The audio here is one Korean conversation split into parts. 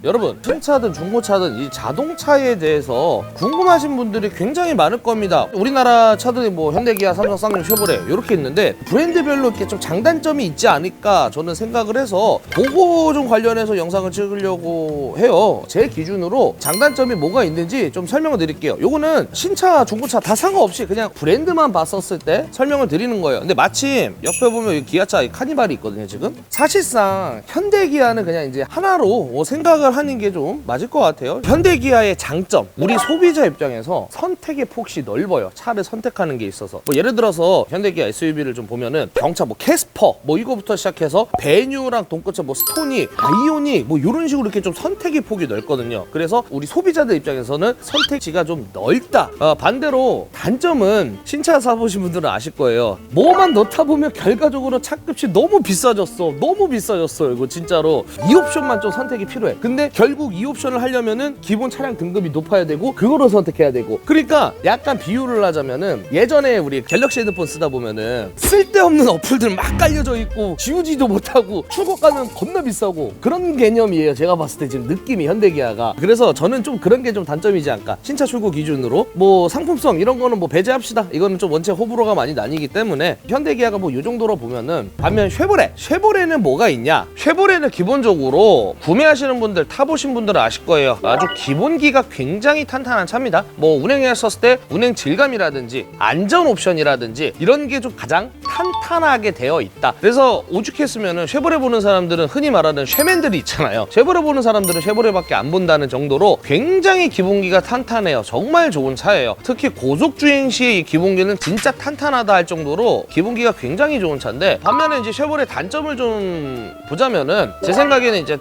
여러분, 신차든 중고차든 이 자동차에 대해서 궁금하신 분들이 굉장히 많을 겁니다. 우리나라 차들이 뭐 현대, 기아, 삼성, 쌍용, 쉐보레 이렇게 있는데 브랜드별로 이렇게 좀 장단점이 있지 않을까 저는 생각을 해서 그거 좀 관련해서 영상을 찍으려고 해요. 제 기준으로 장단점이 뭐가 있는지 좀 설명을 드릴게요. 요거는 신차, 중고차 다 상관없이 그냥 브랜드만 봤었을 때 설명을 드리는 거예요. 근데 마침 옆에 보면 이 기아차 이 카니발이 있거든요. 지금 사실상 현대, 기아는 그냥 이제 하나로 생각을 하는 게 좀 맞을 것 같아요. 현대, 기아의 장점, 우리 소비자 입장에서 선택의 폭이 넓어요. 차를 선택하는 게 있어서 뭐 예를 들어서 현대, 기아 SUV를 좀 보면은 경차 뭐 캐스퍼 뭐 이거부터 시작해서 베뉴랑 동거차 뭐 스토닉, 아이오닉 뭐 이런 식으로 이렇게 좀 선택의 폭이 넓거든요. 그래서 우리 소비자들 입장에서는 선택지가 좀 넓다. 반대로 단점은 신차 사보신 분들은 아실 거예요. 뭐만 넣다 보면 결과적으로 차값이 너무 비싸졌어. 너무 비싸졌어. 이거 진짜로 이 옵션만 좀 선택이 필요해. 근데 결국 이 옵션을 하려면은 기본 차량 등급이 높아야 되고 그거로 선택해야 되고, 그러니까 약간 비유를 하자면은 예전에 우리 갤럭시 헤드폰 쓰다 보면은 쓸데없는 어플들 막 깔려져 있고 지우지도 못하고 출고가는 겁나 비싸고 그런 개념이에요. 제가 봤을 때 지금 느낌이 현대기아가. 그래서 저는 좀 그런 게 좀 단점이지 않을까. 신차 출고 기준으로 뭐 상품성 이런 거는 뭐 배제합시다. 이거는 좀 원체 호불호가 많이 나뉘기 때문에 현대기아가 뭐 이 정도로 보면은, 반면 쉐보레는 뭐가 있냐? 쉐보레는 기본적으로 구매하시는 분들, 타보신 분들은 아실 거예요. 아주 기본기가 굉장히 탄탄한 차입니다. 뭐 운행했었을 때 운행 질감이라든지 안전 옵션이라든지 이런 게 좀 가장 탄탄하게 되어 있다. 그래서 오죽했으면은 쉐보레 보는 사람들은 흔히 말하는 쉐맨들이 있잖아요. 쉐보레 보는 사람들은 쉐보레밖에 안 본다는 정도로 굉장히 기본기가 탄탄해요. 정말 좋은 차예요. 특히 고속주행 시에 이 기본기는 진짜 탄탄하다 할 정도로 기본기가 굉장히 좋은 차인데, 반면에 이제 쉐보레 단점을 좀 보자면은 제 생각에는 이제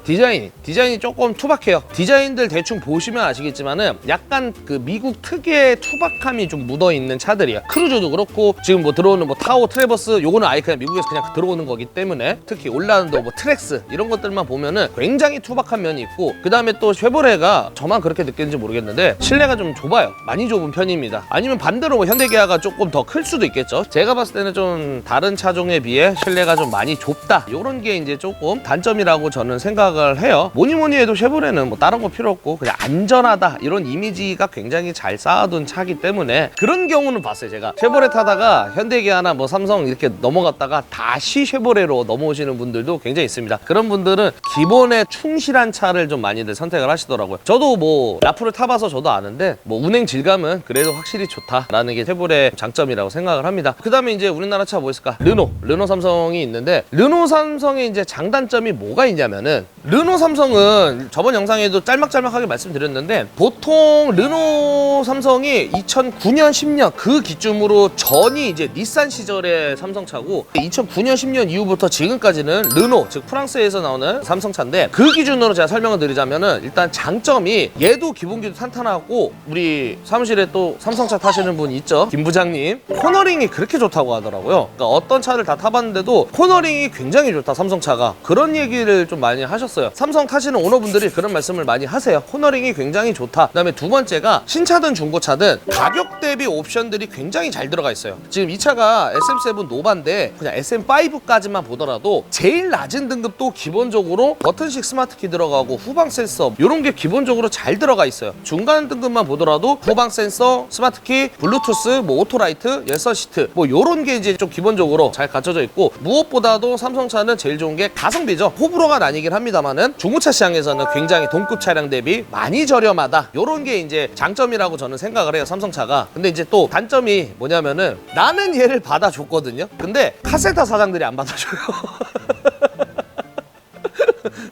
디자인이 조금 투박해요. 디자인들 대충 보시면 아시겠지만은 약간 그 미국 특유의 투박함이 좀 묻어있는 차들이에요. 크루저도 그렇고 지금 뭐 들어오는 뭐 타오, 트래버스, 요거는 아예 그냥 미국에서 그냥 들어오는 거기 때문에, 특히 올란도, 뭐 트렉스 이런 것들만 보면은 굉장히 투박한 면이 있고, 그 다음에 또 쉐보레가 저만 그렇게 느끼는지 모르겠는데 실내가 좀 좁아요. 많이 좁은 편입니다. 아니면 반대로 뭐 현대기아가 조금 더 클 수도 있겠죠. 제가 봤을 때는 좀 다른 차종에 비해 실내가 좀 많이 좁다, 요런 게 이제 조금 단점이라고 저는 생각을 해요. 뭐니 해도 쉐보레는 뭐 다른 거 필요 없고 그냥 안전하다, 이런 이미지가 굉장히 잘 쌓아둔 차기 때문에 그런 경우는 봤어요. 제가 쉐보레 타다가 현대기아나 뭐 삼성 이렇게 넘어갔다가 다시 쉐보레로 넘어오시는 분들도 굉장히 있습니다. 그런 분들은 기본에 충실한 차를 좀 많이들 선택을 하시더라고요. 저도 뭐 라프를 타봐서 저도 아는데 뭐 운행 질감은 그래도 확실히 좋다라는 게 쉐보레 장점이라고 생각을 합니다. 그 다음에 이제 우리나라 차 뭐 있을까? 르노 삼성이 있는데, 르노 삼성의 이제 장단점이 뭐가 있냐면은, 르노 삼성은 저번 영상에도 짤막짤막하게 말씀드렸는데, 보통 르노 삼성이 2009년 10년 그 기점으로 전이 이제 닛산 시절의 삼성차고, 2009년 10년 이후부터 지금까지는 르노, 즉 프랑스에서 나오는 삼성차인데, 그 기준으로 제가 설명을 드리자면은 일단 장점이 얘도 기본기도 탄탄하고, 우리 사무실에 또 삼성차 타시는 분 있죠, 김 부장님. 코너링이 그렇게 좋다고 하더라고요. 그러니까 어떤 차를 다 타봤는데도 코너링이 굉장히 좋다, 삼성차가. 그런 얘기를 좀 많이 하셨어요. 삼성 타시는 오너분들이 그런 말씀을 많이 하세요. 코너링이 굉장히 좋다. 그 다음에 두 번째가 신차든 중고차든 가격 대비 옵션들이 굉장히 잘 들어가 있어요. 지금 이 차가 SM7 노바인데 그냥 SM5까지만 보더라도 제일 낮은 등급도 기본적으로 버튼식 스마트키 들어가고 후방 센서 이런 게 기본적으로 잘 들어가 있어요. 중간 등급만 보더라도 후방 센서, 스마트키, 블루투스, 뭐 오토라이트, 열선 시트 뭐 이런 게 이제 좀 기본적으로 잘 갖춰져 있고, 무엇보다도 삼성차는 제일 좋은 게 가성비죠. 호불호가 나뉘긴 합니다만은 중고차 시장에서는 굉장히 동급 차량 대비 많이 저렴하다, 이런 게 이제 장점이라고 저는 생각을 해요, 삼성차가. 근데 이제 또 단점이 뭐냐면은, 나는 얘를 받아줬거든요. 근데 카세타 사장들이 안 받아줘요.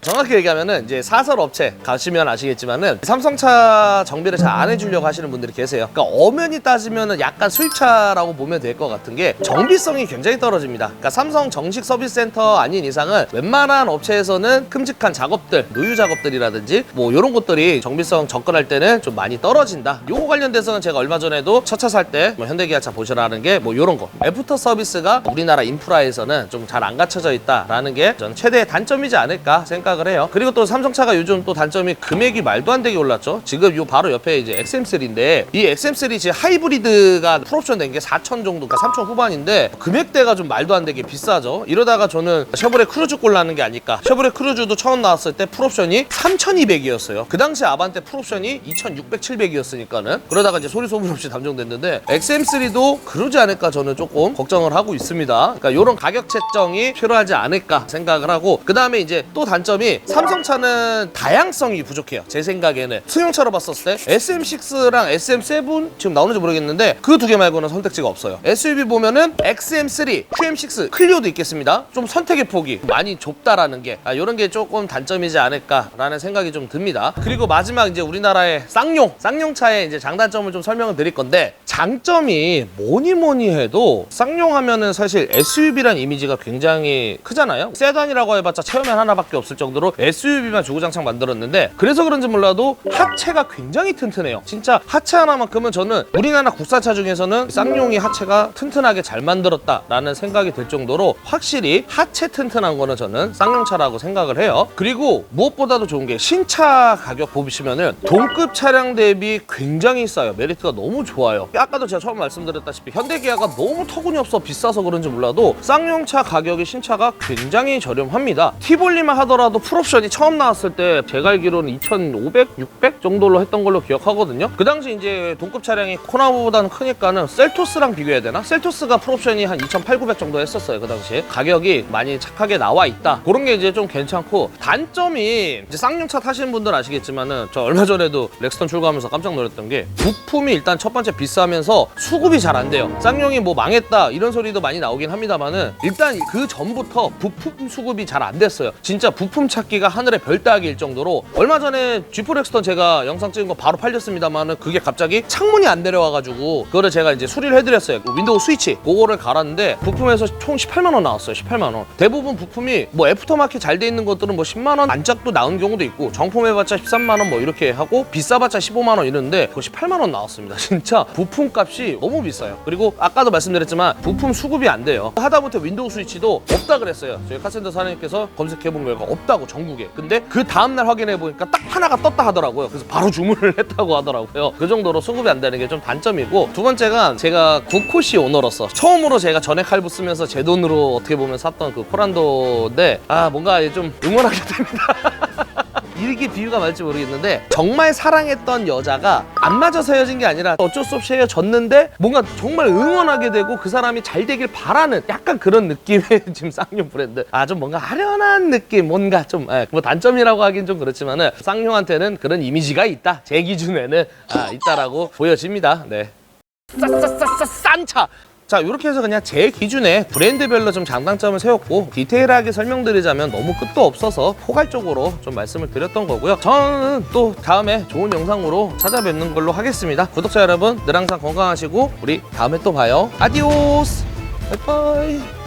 정확히 얘기하면은 이제 사설 업체 가시면 아시겠지만은 삼성차 정비를 잘 안 해주려고 하시는 분들이 계세요. 그러니까 엄연히 따지면은 약간 수입차라고 보면 될 것 같은 게 정비성이 굉장히 떨어집니다. 그러니까 삼성 정식 서비스 센터 아닌 이상은 웬만한 업체에서는 큼직한 작업들, 노유 작업들이라든지 뭐 이런 것들이 정비성 접근할 때는 좀 많이 떨어진다. 요거 관련돼서는 제가 얼마 전에도 첫 차 살 때 뭐 현대기아차 보시라는 게 뭐 이런 거, 애프터 서비스가 우리나라 인프라에서는 좀 잘 안 갖춰져 있다라는 게 저는 최대의 단점이지 않을까 않을까 생각을 해요. 그리고 또 삼성차가 요즘 또 단점이 금액이 말도 안 되게 올랐죠. 지금 요 바로 옆에 이제 XM3인데 이 XM3 지금 하이브리드가 풀옵션 된 게 4천 정도, 그러니까 3천 후반인데 금액대가 좀 말도 안 되게 비싸죠. 이러다가 저는 쉐보레 크루즈 꼴라는 게 아닐까. 쉐보레 크루즈도 처음 나왔을 때 풀옵션이 3,200이었어요. 그 당시 아반떼 풀옵션이 2,600, 700이었으니까는 그러다가 이제 소리 소문 없이 담정됐는데 XM3도 그러지 않을까 저는 조금 걱정을 하고 있습니다. 그러니까 이런 가격 책정이 필요하지 않을까 생각을 하고, 그 다음에 이제 또 단점이 삼성차는 다양성이 부족해요. 제 생각에는 승용차로 봤었을 때 SM6랑 SM7 지금 나오는지 모르겠는데 그 두 개 말고는 선택지가 없어요. SUV 보면은 XM3, QM6, 클리오도 있겠습니다. 좀 선택의 폭이 많이 좁다라는 게 이런 게 조금 단점이지 않을까라는 생각이 좀 듭니다. 그리고 마지막 이제 우리나라의 쌍용차의 이제 장단점을 좀 설명을 드릴 건데, 장점이 뭐니 해도 쌍용하면은 사실 SUV란 이미지가 굉장히 크잖아요. 세단이라고 해봤자 체어맨 하나밖에 없을 정도로 SUV만 주구장창 만들었는데, 그래서 그런지 몰라도 하체가 굉장히 튼튼해요. 진짜 하체 하나만큼은 저는 우리나라 국산차 중에서는 쌍용이 하체가 튼튼하게 잘 만들었다라는 생각이 들 정도로 확실히 하체 튼튼한 거는 저는 쌍용차라고 생각을 해요. 그리고 무엇보다도 좋은 게 신차 가격 보시면은 동급 차량 대비 굉장히 싸요. 메리트가 너무 좋아요. 아까도 제가 처음 말씀드렸다시피 현대기아가 너무 터무니없어 비싸서 그런지 몰라도 쌍용차 가격이 신차가 굉장히 저렴합니다. 티볼리만 하더라도 풀옵션이 처음 나왔을 때 제가 알기로는 2,500, 600 정도로 했던 걸로 기억하거든요. 그 당시 이제 동급 차량이 코나보다는 크니까는 셀토스랑 비교해야 되나? 셀토스가 풀옵션이 한 2,800, 900 정도 했었어요. 그 당시에 가격이 많이 착하게 나와 있다. 그런 게 이제 좀 괜찮고, 단점이 이제 쌍용차 타시는 분들 아시겠지만은 저 얼마 전에도 렉스턴 출고하면서 깜짝 놀랐던 게 부품이 일단 첫 번째 비싸면서 수급이 잘 안 돼요. 쌍용이 뭐 망했다 이런 소리도 많이 나오긴 합니다만은 일단 그 전부터 부품 수급이 잘 안 됐어요. 진짜 부품 찾기가 하늘의 별 따기일 정도로, 얼마 전에 G4 렉스턴 제가 영상 찍은 거 바로 팔렸습니다만은 그게 갑자기 창문이 안 내려와가지고 그거를 제가 이제 수리를 해드렸어요. 윈도우 스위치 그거를 갈았는데 부품에서 총 18만 원 나왔어요. 18만 원. 대부분 부품이 뭐 애프터마켓 잘 돼 있는 것들은 뭐 10만 원 안짝도 나온 경우도 있고, 정품해봤자 13만 원 뭐 이렇게 하고 비싸봤자 15만 원 이러는데 그거 18만 원 나왔습니다. 진짜 부품 값이 너무 비싸요. 그리고 아까도 말씀드렸지만 부품 수급이 안 돼요. 하다못해 윈도우 스위치도 없다 그랬어요. 저희 카센터 사장님께서 검색해본 결과 없다고, 전국에. 근데 그 다음날 확인해보니까 딱 하나가 떴다 하더라고요. 그래서 바로 주문을 했다고 하더라고요. 그 정도로 수급이 안 되는 게 좀 단점이고, 두 번째가 제가 구코시 오너로서 처음으로 제가 전액 할부 쓰면서 제 돈으로 어떻게 보면 샀던 그 코란도인데 뭔가 좀 응원하게 됩니다. 이게 비유가 맞을지 모르겠는데, 정말 사랑했던 여자가 안 맞아서 헤어진 게 아니라 어쩔 수 없이 헤어졌는데 뭔가 정말 응원하게 되고 그 사람이 잘 되길 바라는 약간 그런 느낌의 지금 쌍용 브랜드. 좀 뭔가 아련한 느낌, 뭔가 좀 뭐 단점이라고 하긴 좀 그렇지만은 쌍용한테는 그런 이미지가 있다. 제 기준에는 있다라고 보여집니다. 네. 싼 차. 자, 이렇게 해서 그냥 제 기준에 브랜드별로 좀 장단점을 세웠고, 디테일하게 설명드리자면 너무 끝도 없어서 포괄적으로 좀 말씀을 드렸던 거고요. 저는 또 다음에 좋은 영상으로 찾아뵙는 걸로 하겠습니다. 구독자 여러분 늘 항상 건강하시고 우리 다음에 또 봐요. 아디오스. 바이바이.